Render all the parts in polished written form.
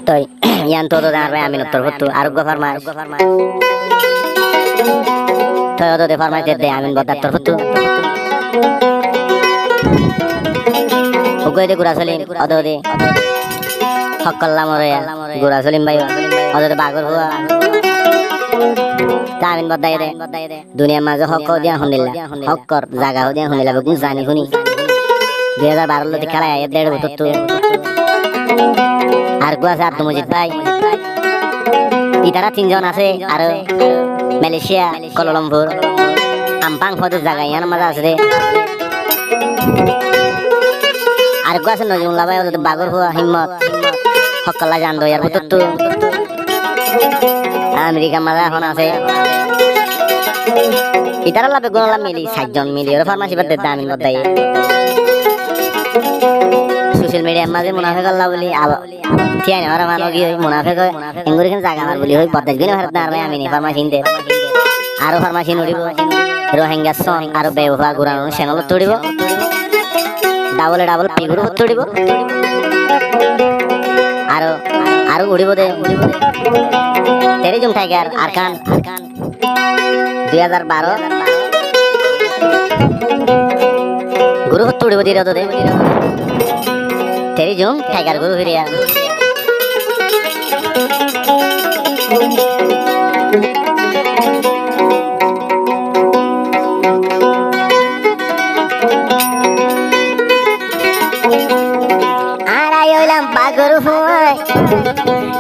Toy, yan todo dan re amin utter hutu aruggo farmais. Toy odo de farmais de amin bodat tor hutu. Ugoy de gura salim odo de. Hokkalla moreya gura salim bayo odo de bagor huwa. Amin bodai de. Dunia mazo hokko dia hunilla. Hokkor jaga ho dia hunilla begun jani huni. 2012 lo dikhala ayat de hutu. আর গো আছে আব্দুল মজিদ ভাই ইতারা তিনজন আছে আর Malaysia Kuala Lumpur আমপাং পদের জায়গায় ইয়ার মজা আছে রে আর গো আছে নজরুল্লাহ ভাই ওদের বাগর হুয়া হিম্মত হকলা জান দয়ার বুতু আমেরিকা মজা এখন আছে ইতারা লাভে গুণলা মিলি 60 জন মিলি ওর ফার্মাসি বাদ দে দামিন বদাই সোশ্যাল মিডিয়া মাঝে মুনাফিক আল্লাহ বলি থিয়া না ওরা মানো কি মুনাফিক এঙ্গুরি কেন জায়গা আমার বলি হই পদ্মাজ গিনে ভারত না আর আমি নি ফার্মাসি ইনতে আরো ফার্মাসি নড়িব রোহিঙ্গা সং আরো বেওফা গুরানো চ্যানেল তড়িব ডাবল পিগুর তড়িব আরো উড়িব দে তেরি জুম টাইগার আরকান 2012 গুরু তড়িব দিরা তো দে তেরি জুম টাইগার গুরু হিরিয়া আড়াইলাম পাগর হুয়াই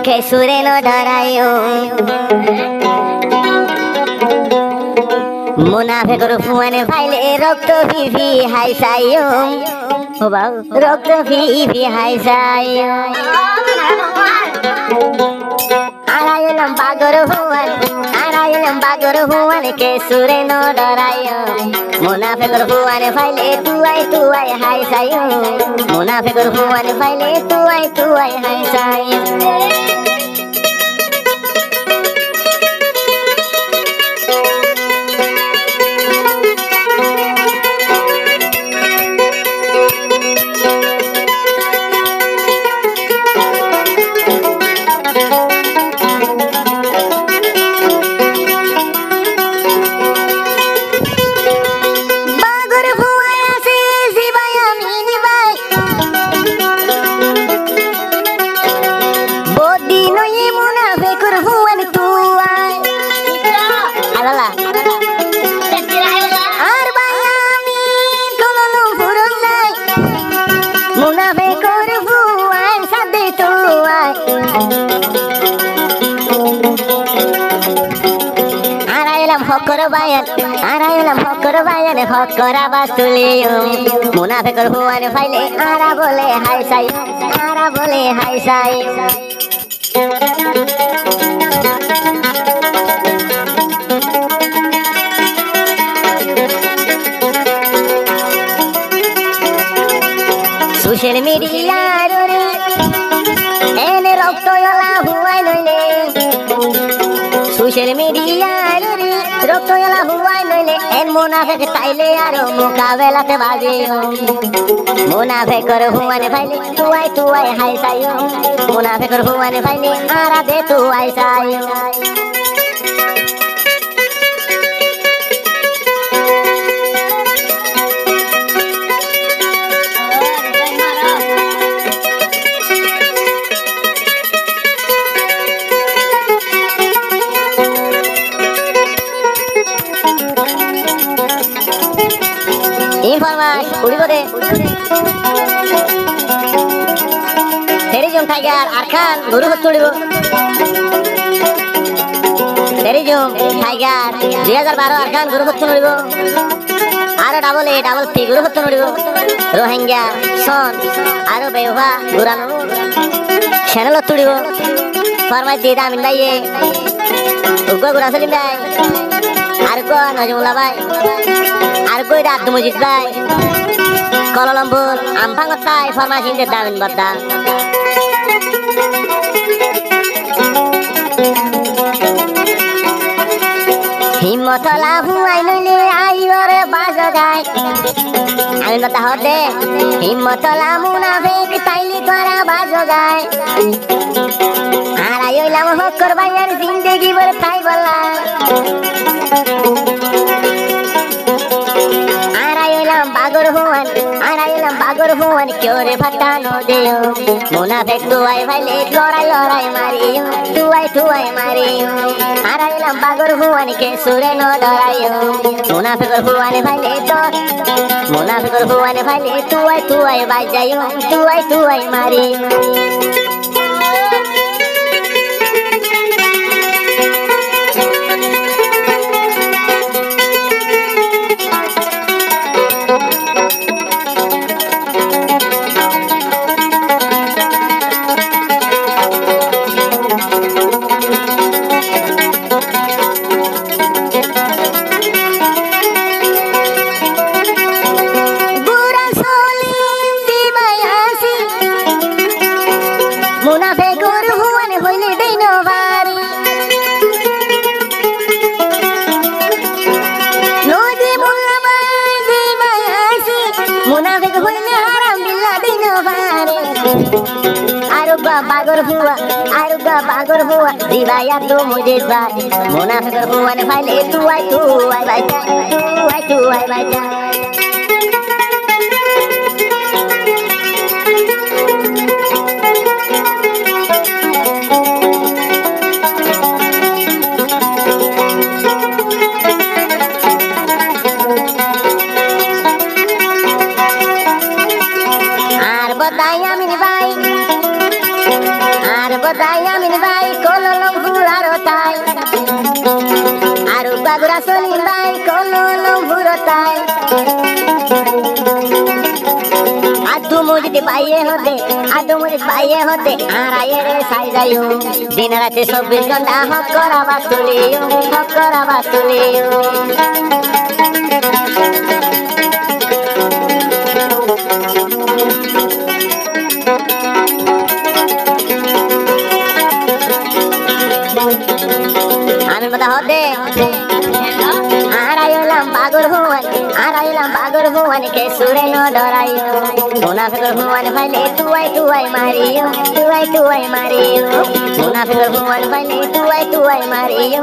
কেসুরে ন ধরাইও মুনাফিকর ফুয়ানে ফাইলে রক্ত ফিফি হাইসাইও ও বাউ রক্ত ফিফি হাইসাইও আড়াইলাম পাগর হুয়ান কেসুরে ন ধরাইও মুনাফিকর ফুয়ানে ফাইলে তুয়াই হাইসাইও মুনাফিকর ফুয়ানে ফাইলে তুয়াই হাইসাইও হকর বায়ান হকরা বাস্তুলিও মুনাফিকর হুয়ানে ফাইলে আরা বলে হাইসাই সোশ্যাল মিডিয়ার এনে রক্তলা হুয়াই নইলে সোশ্যাল মিডিয়ার রক্তলা হুয়াই নইলে এন মুনাফিক তাইলে আরো মোকাবেলাতে বাজিও মুনাফিকর হুয়ানে ফাইলে তুয়াই হাইসাইও মুনাফিকর হুয়ানে ফাইলে আরা দে তুয়াই সাইও ইনফরমাস উড়িব দে তেরিজুম টাইগার আরখান গুরু হতুড়িব তেরিজুম টাইগার 2012 আরখান গুরু হতুড়িব আরো ডাবল পি গুরু হতুড়িব রোহিঙ্গা সন আরো বেওয়া গুরানো চ্যানেল হতুড়িব ফরমাস দি দামিন দাইয়ে উগ্র গুরা সলিম দাই আর গো নজরুল্লাহ ভাই আর কই আব্দুল মজিদ ভাই কোলালামপুর আমপাং তাই ফরমাসি ইনতে দামিন বদ্দা হিম্মতলা হুয়াই নইলে আইরে বাজগাই আমি বদ্দা হদে হিম্মতলা মুনাফিক তাইলি করা বাজগাই হক করবাই আর জিন্দেগি ভর তাই বলা বাগর হুয়ান কেউ রে ফাটানো দেও মুনাফেক তুয়াই ভাইলে লড়াই লড়াই মারিও তুয়াই মারিও হারাইলাম বাগর হুয়ান কে সুরে ন ডরাইও মুনাফেকর হুয়ান ভাইলে তো মুনাফেকর হুয়ান ভাইলে তুয়াই বাজাইও তুয়াই মারিও মুনাফেকর হুয়ান হইলে দেইনো বাড়ি নদী মোল্লা বাজি মায়াসি মুনাফেক হইলে হারাম বিল্লাহ দেইনো বাড়ি আরুগা বাগর হুয়া দিবায়া তো মুজে ভাই মুনাফেকর হুয়ান ভাইলে তুয়াই বাজা বদায়ামিন ভাই কললম ভুলার তাই আর বাগুরা সলিম ভাই কললম ভুর তাই আদু মুজিদ পাইয়ে হতে আড়াইয়ে রে সাই যাইও দিন রাতে 24 ঘন্টা হক করাবা তুলিও আমি বদা হতে আড়াইলাম বাগর হুয়ান কে সুরে ন ডরাইও মুনাফিকর হুয়ান ভাইলে তুয়াই মারিও মুনাফিকর হুয়ান ভাইলে তুয়াই মারিও